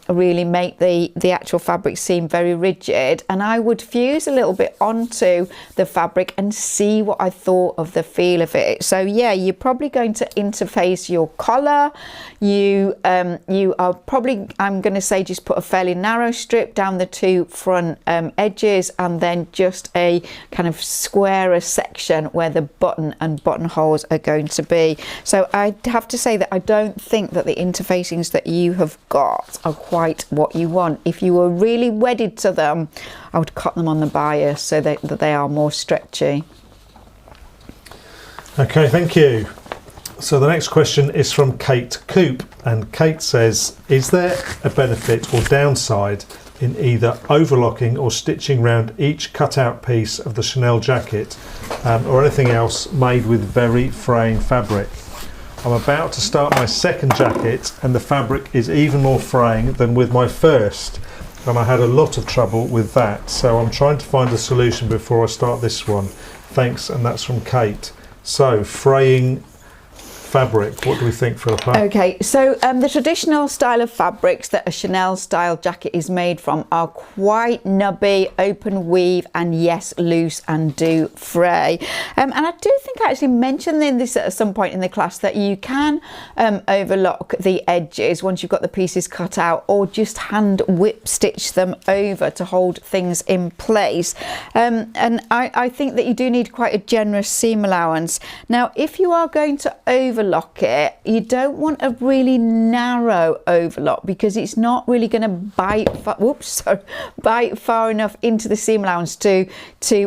really make the actual fabric seem very rigid. And I would fuse a little bit onto the fabric and see what I thought of the feel of it. So yeah, you're probably going to interface your collar. You are probably, I'm going to say, just put a fairly narrow strip down the two front edges, and then just a kind of squarer section where the button and buttonholes are going to be. So I have to say that I don't think that the interfacings that you have got are quite what you want. If you were really wedded to them, I would cut them on the bias so that they are more stretchy. Okay, thank you. So the next question is from Kate Coop, and Kate says, is there a benefit or downside in either overlocking or stitching round each cut-out piece of the Chanel jacket, or anything else made with very fraying fabric? I'm about to start my second jacket and the fabric is even more fraying than with my first, and I had a lot of trouble with that, so I'm trying to find a solution before I start this one. Thanks. And that's from Kate. So fraying fabric, what do we think, Philippa? Okay, so the traditional style of fabrics that a Chanel style jacket is made from are quite nubby, open weave, and yes, loose and do fray. And I do think I actually mentioned this at some point in the class, that you can overlock the edges once you've got the pieces cut out, or just hand whip stitch them over to hold things in place. And I think that you do need quite a generous seam allowance. Now, if you are going to overlock overlock it, you don't want a really narrow overlock because it's not really going to bite far enough into the seam allowance to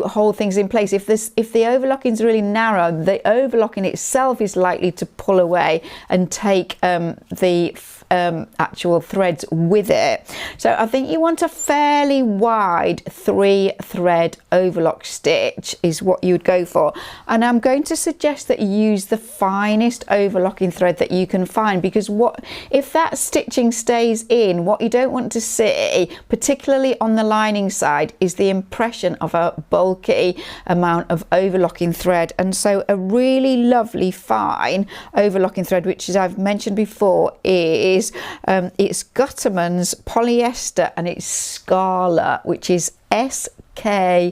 hold things in place. If the overlocking is really narrow, the overlocking itself is likely to pull away and take the actual threads with it. So I think you want a fairly wide 3-thread overlock stitch is what you would go for, and I'm going to suggest that you use the finest overlocking thread that you can find, because if that stitching stays in, what you don't want to see, particularly on the lining side, is the impression of a bulky amount of overlocking thread. And so a really lovely fine overlocking thread, which, as I've mentioned before, is it's Gutterman's polyester, and it's Scala, which is Scala.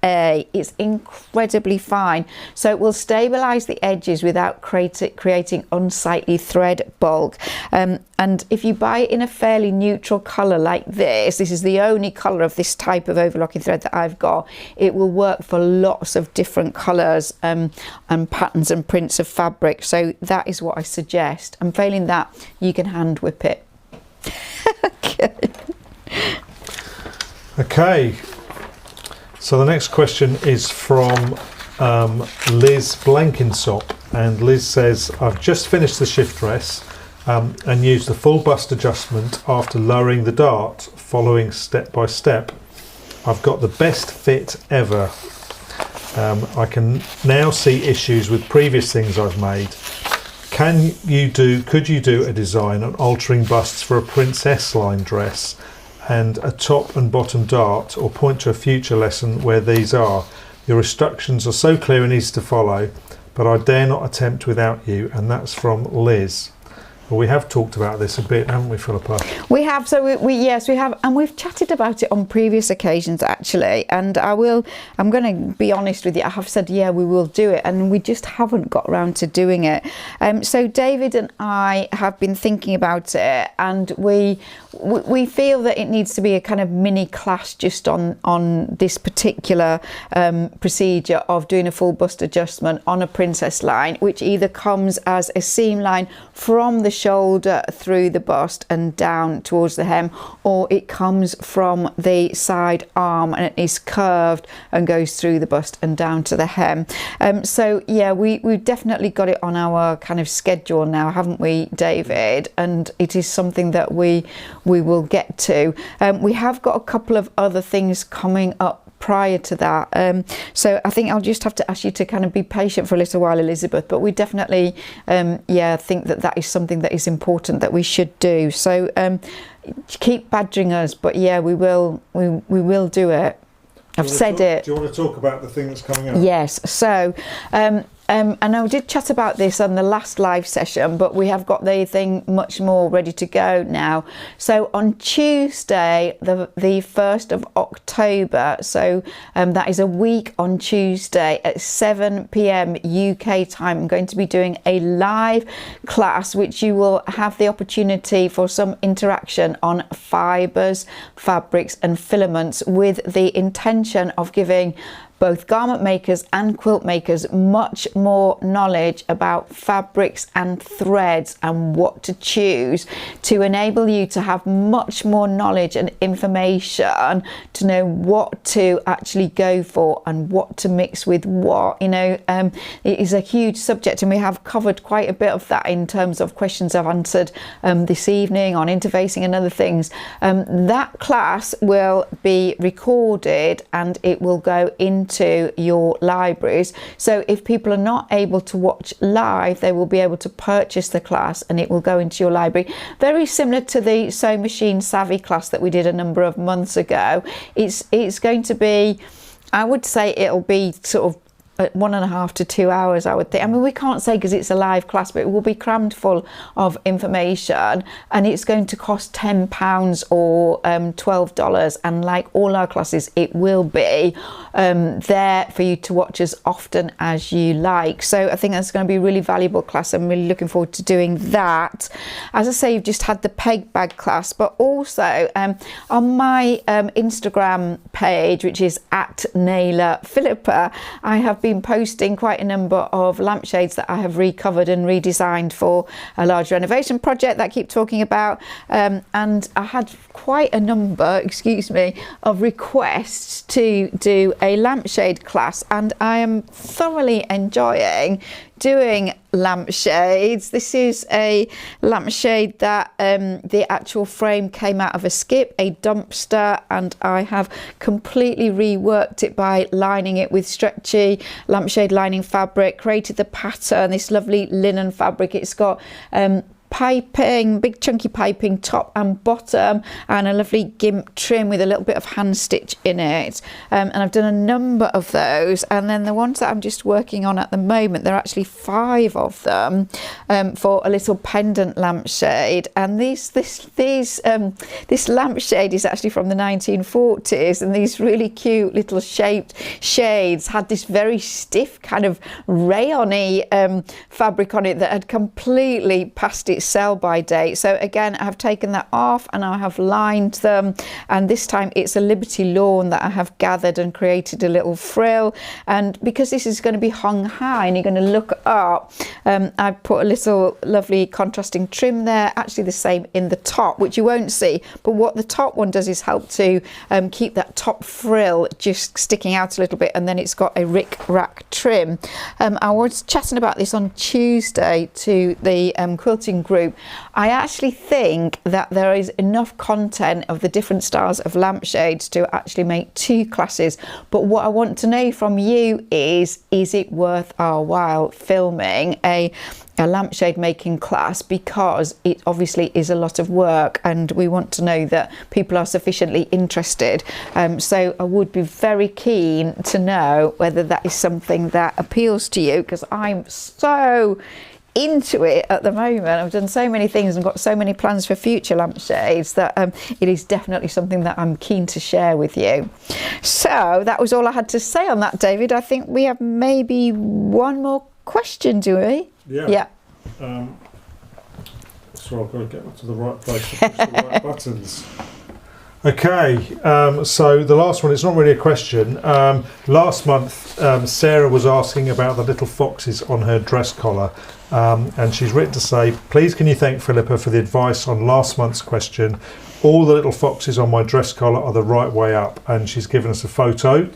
It's incredibly fine, so it will stabilize the edges without creating unsightly thread bulk. And if you buy it in a fairly neutral color like this is the only color of this type of overlocking thread that I've got, it will work for lots of different colors and patterns and prints of fabric. So that is what I suggest, and failing that, you can hand whip it. Okay. So the next question is from Liz Blenkinsop, and Liz says, I've just finished the shift dress and used the full bust adjustment after lowering the dart, following step by step. I've got the best fit ever. I can now see issues with previous things I've made. Could you do a design on altering busts for a princess line dress and a top and bottom dart, or point to a future lesson where these are? Your instructions are so clear and easy to follow, but I dare not attempt without you. And that's from Liz. Well, we have talked about this a bit, haven't we, Philippa? We have. So yes, we have, and we've chatted about it on previous occasions actually. And I'm going to be honest with you. I have said, yeah, we will do it, and we just haven't got around to doing it. So David and I have been thinking about it, and we feel that it needs to be a kind of mini class just on this particular procedure of doing a full bust adjustment on a princess line, which either comes as a seam line from the shoulder through the bust and down towards the hem, or it comes from the side arm and it is curved and goes through the bust and down to the hem. So yeah, we've definitely got it on our kind of schedule now, haven't we, David? And it is something that we will get to. We have got a couple of other things coming up prior to that, so I think I'll just have to ask you to kind of be patient for a little while, Elizabeth, but we definitely think that is something that is important that we should do. So keep badgering us, but yeah, we will do it. I've said it. Do you want to talk about the thing that's coming up? Yes. So and I did chat about this on the last live session, but we have got the thing much more ready to go now. So on Tuesday, the 1st of October, so that is a week on Tuesday at 7 p.m. UK time, I'm going to be doing a live class, which you will have the opportunity for some interaction on fibres, fabrics and filaments, with the intention of giving both garment makers and quilt makers much more knowledge about fabrics and threads and what to choose, to enable you to have much more knowledge and information to know what to actually go for and what to mix with what. It is a huge subject, and we have covered quite a bit of that in terms of questions I've answered this evening on interfacing and other things. That class will be recorded and it will go into your libraries, so if people are not able to watch live, they will be able to purchase the class and it will go into your library, very similar to the Sewing Machine Savvy class that we did a number of months ago. It's going to be, I would say it'll be sort of 1.5 to 2 hours, I would think. I mean, we can't say because it's a live class, but it will be crammed full of information, and it's going to cost £10 or $12. And like all our classes, it will be there for you to watch as often as you like. So I think that's going to be a really valuable class. I'm really looking forward to doing that. As I say, you've just had the peg bag class, but also on my Instagram page, which is @Naylor Philippa, I have been posting quite a number of lampshades that I have recovered and redesigned for a large renovation project that I keep talking about, and I had quite a number, excuse me, of requests to do a lampshade class, and I am thoroughly enjoying doing lampshades. This is a lampshade that the actual frame came out of a skip, a dumpster, and I have completely reworked it by lining it with stretchy lampshade lining fabric, created the pattern, this lovely linen fabric. It's got piping, big chunky piping top and bottom, and a lovely gimp trim with a little bit of hand stitch in it, and I've done a number of those. And then the ones that I'm just working on at the moment, there are actually 5 of them, for a little pendant lampshade. And this lampshade is actually from the 1940s, and these really cute little shaped shades had this very stiff kind of rayon-y fabric on it that had completely passed its sell by date. So again, I have taken that off and I have lined them, and this time it's a Liberty lawn that I have gathered and created a little frill. And because this is going to be hung high and you're going to look up, I put a little lovely contrasting trim there, actually the same in the top, which you won't see, but what the top one does is help to keep that top frill just sticking out a little bit, and then it's got a rick rack trim. I was chatting about this on Tuesday to the quilting group. I actually think that there is enough content of the different styles of lampshades to actually make 2 classes, but what I want to know from you is it worth our while filming a lampshade making class, because it obviously is a lot of work and we want to know that people are sufficiently interested. So I would be very keen to know whether that is something that appeals to you, because I'm so into it at the moment. I've done so many things and got so many plans for future lampshades that it is definitely something that I'm keen to share with you. So that was all I had to say on that, David. I think we have maybe one more question, do we? Yeah. So I've got to get to the right place to push the right buttons. Okay, so the last one, it's not really a question. Last month, Sarah was asking about the little foxes on her dress collar, and she's written to say, please can you thank Philippa for the advice on last month's question. All the little foxes on my dress collar are the right way up, and she's given us a photo,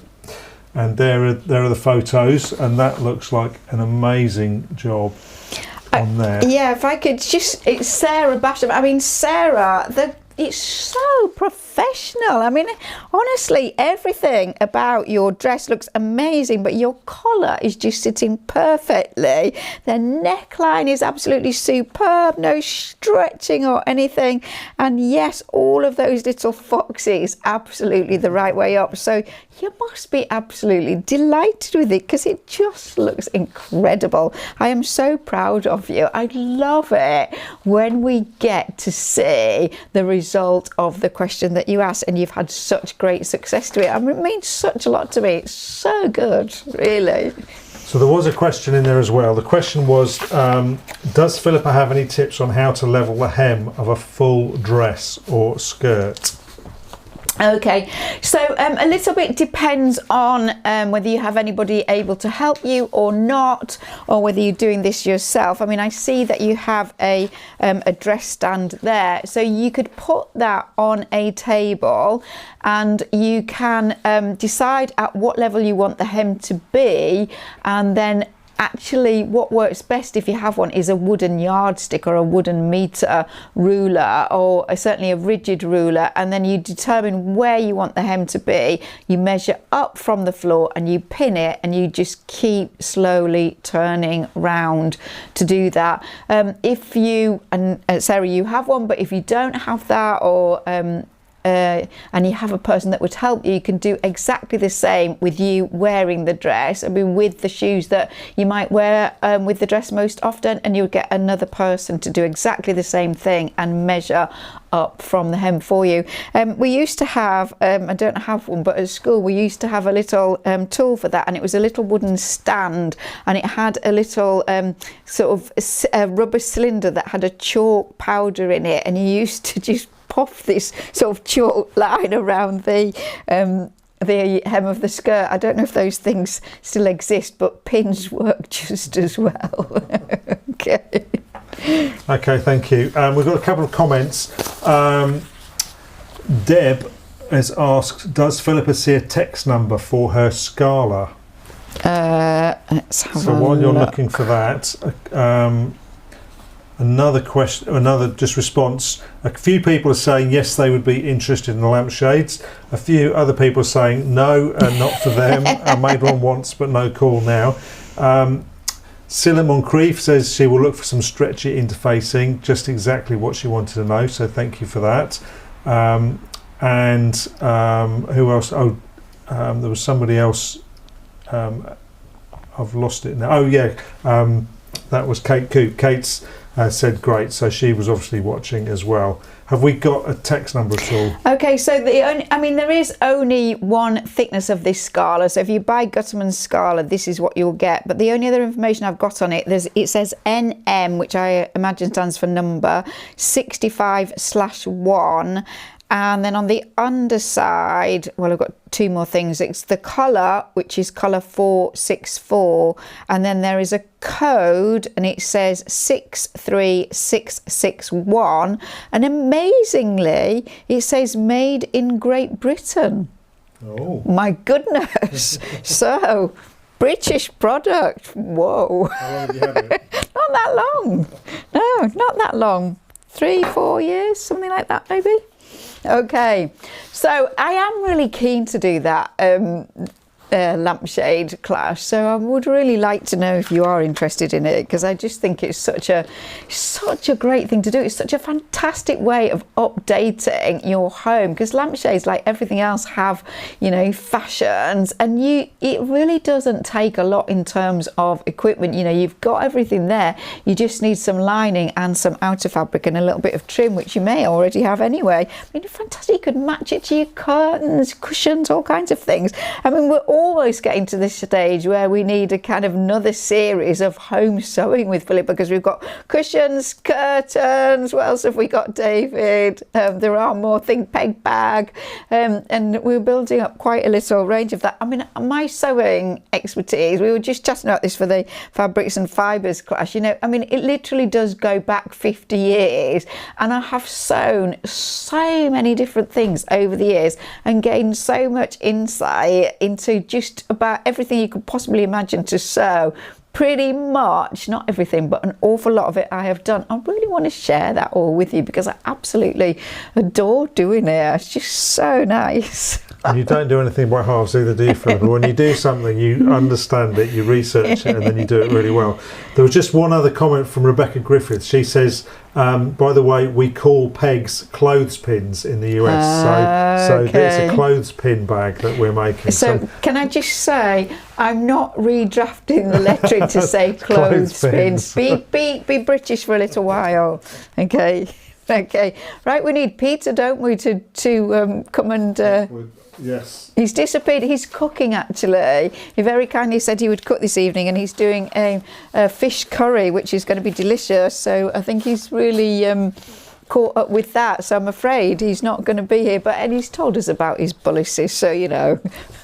and there are the photos, and that looks like an amazing job on there. Yeah, if I could just, it's Sarah Basham. I mean, Sarah, it's so professional. I mean, honestly, everything about your dress looks amazing, but your collar is just sitting perfectly. The neckline is absolutely superb, no stretching or anything. And yes, all of those little foxes, absolutely the right way up. So you must be absolutely delighted with it, because it just looks incredible. I am so proud of you. I love it when we get to see the result of the question that you asked, and you've had such great success to it. I mean, it means such a lot to me. It's so good, really. So there was a question in there as well. The question was, does Philippa have any tips on how to level the hem of a full dress or skirt? Okay, so a little bit depends on whether you have anybody able to help you or not, or whether you're doing this yourself. I mean, I see that you have a dress stand there, so you could put that on a table and you can decide at what level you want the hem to be, and then actually what works best, if you have one, is a wooden yardstick or a wooden meter ruler, or certainly a rigid ruler, and then you determine where you want the hem to be. You measure up from the floor and you pin it, and you just keep slowly turning round to do that. If you, and Sarah, you have one, but if you don't have that, or and you have a person that would help you, you can do exactly the same with you wearing the dress. I mean, with the shoes that you might wear with the dress most often, and you'll get another person to do exactly the same thing and measure up from the hem for you. We used to have, I don't have one, but at school we used to have a little tool for that, and it was a little wooden stand, and it had a little sort of a rubber cylinder that had a chalk powder in it, and you used to just puff this sort of chalk line around the the hem of the skirt. I don't know if those things still exist, but pins work just as well. Okay. Okay, thank you. We've got a couple of comments. Deb has asked, does Philippa see a text number for her Scala? Let's have So a while you're look. looking for that, another question, another just response. A few people are saying yes, they would be interested in the lampshades. A few other people are saying no, not for them. I made one once, but no call now. Scylla Moncrief says she will look for some stretchy interfacing, just exactly what she wanted to know. So thank you for that. And who else? Oh, there was somebody else. I've lost it now. Oh yeah, that was Kate Coop. Kate's said great, so she was obviously watching as well. Have we got a text number at all? Okay, so there is only one thickness of this Scala. So if you buy Gutterman's Scala, this is what you'll get. But the only other information I've got on it, it says NM, which I imagine stands for number 65/1. And then on the underside, well, I've got two more things. It's the colour, which is colour 464. And then there is a code, and it says 63661. And amazingly, it says made in Great Britain. Oh. My goodness. So, British product. Whoa. How long have you had it? Not that long. No, not that long. 3-4 years, something like that, maybe. Okay, so I am really keen to do that lampshade class, so I would really like to know if you are interested in it, because I just think it's such a great thing to do. It's such a fantastic way of updating your home, because lampshades, like everything else, have, you know, fashions, and it really doesn't take a lot in terms of equipment. You know, you've got everything there. You just need some lining and some outer fabric and a little bit of trim, which you may already have anyway. I mean, fantastic. You could match it to your curtains, cushions, all kinds of things. I mean, we're almost getting to this stage where we need a kind of another series of home sewing with Philippa, because we've got cushions, curtains. What else have we got, David? There are more things, peg bag, and we're building up quite a little range of that. I mean, my sewing expertise, we were just chatting about this for the fabrics and fibres class, you know, I mean, it literally does go back 50 years, and I have sewn so many different things over the years and gained so much insight into just about everything you could possibly imagine to sew. Pretty much, not everything, but an awful lot of it I have done. I really want to share that all with you, because I absolutely adore doing it. It's just so nice. And you don't do anything by halves either, do you, Philippa? When you do something, you understand it, you research it, and then you do it really well. There was just one other comment from Rebecca Griffith. She says, by the way, we call pegs clothespins in the US. So okay. it's a clothespin bag that we're making. So can I just say, I'm not redrafting the lettering to say clothespins. Be British for a little while. Okay. Okay. Right, we need Peter, don't we, to come and... Yes. He's disappeared. He's cooking, actually. He very kindly said he would cook this evening, and he's doing a fish curry, which is going to be delicious. So I think he's really caught up with that. So I'm afraid he's not going to be here. And he's told us about his bullaces, so, you know,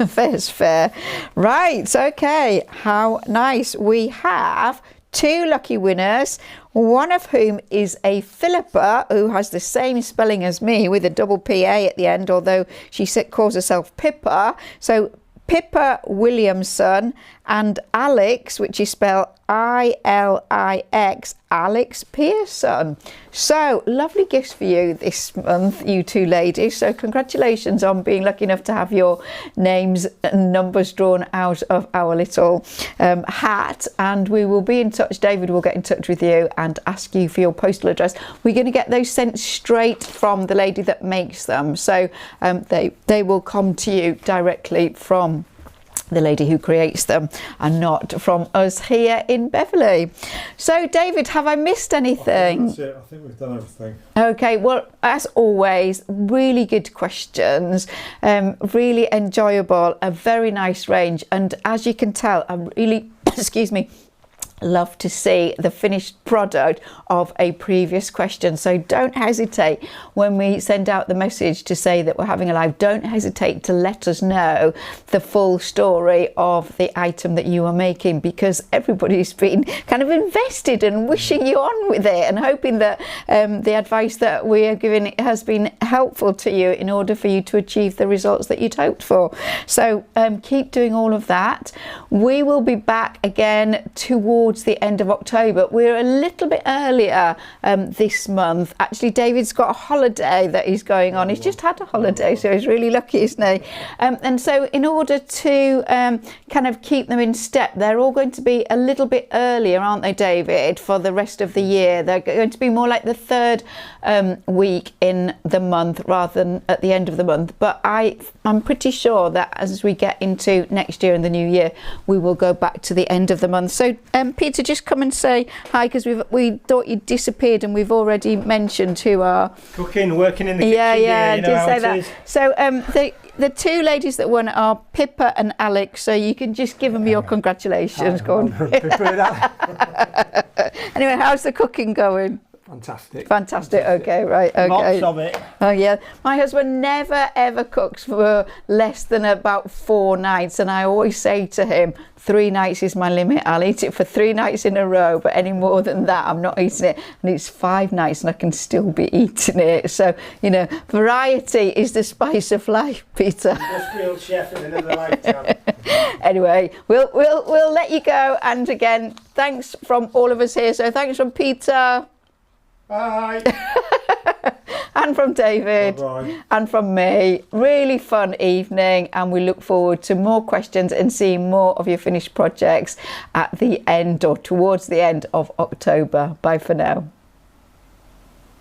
fair's fair. Right, okay. How nice. We have 2 lucky winners, one of whom is a Philippa, who has the same spelling as me with a double PA at the end, although she calls herself Pippa. So Pippa Williamson, and Alex, which is spelled ILIX, Alex Pearson. So lovely gifts for you this month, you two ladies. So congratulations on being lucky enough to have your names and numbers drawn out of our little hat. And we will be in touch. David will get in touch with you and ask you for your postal address. We're going to get those sent straight from the lady that makes them. So they will come to you directly from the lady who creates them and not from us here in Beverley. So David, have I missed anything? That's it. I think we've done everything. Okay, well, as always, really good questions, really enjoyable, a very nice range, and as you can tell, I'm really excuse me, love to see the finished product of a previous question. So don't hesitate when we send out the message to say that we're having a live, don't hesitate to let us know the full story of the item that you are making, because everybody's been kind of invested and wishing you on with it and hoping that the advice that we are giving has been helpful to you in order for you to achieve the results that you'd hoped for. So keep doing all of that. We will be back again towards the end of October. We're a little bit earlier this month. Actually, David's got a holiday that he's going on. He's just had a holiday, so he's really lucky, isn't he? And so in order to kind of keep them in step, they're all going to be a little bit earlier, aren't they, David, for the rest of the year? They're going to be more like the third week in the month rather than at the end of the month. But I'm pretty sure that as we get into next year and the new year, we will go back to the end of the month. So Peter, just come and say hi, because we thought you disappeared and we've already mentioned who are cooking, working in the kitchen. Yeah, you know did how say it that. is. So the two ladies that won are Pippa and Alex. So you can just give them your congratulations. Go on. Anyway, how's the cooking going? Fantastic. Okay, right. Okay. Lots of it. Oh yeah. My husband never ever cooks for less than about 4 nights, and I always say to him, 3 nights is my limit. I'll eat it for 3 nights in a row, but any more than that, I'm not eating it. And it's 5 nights, and I can still be eating it. So variety is the spice of life, Peter. Industrial chef in another lifetime. Anyway, we'll let you go. And again, thanks from all of us here. So thanks from Peter. Bye. And from David. Bye-bye. And from me. Really fun evening, and we look forward to more questions and seeing more of your finished projects at the end or towards the end of October. Bye for now.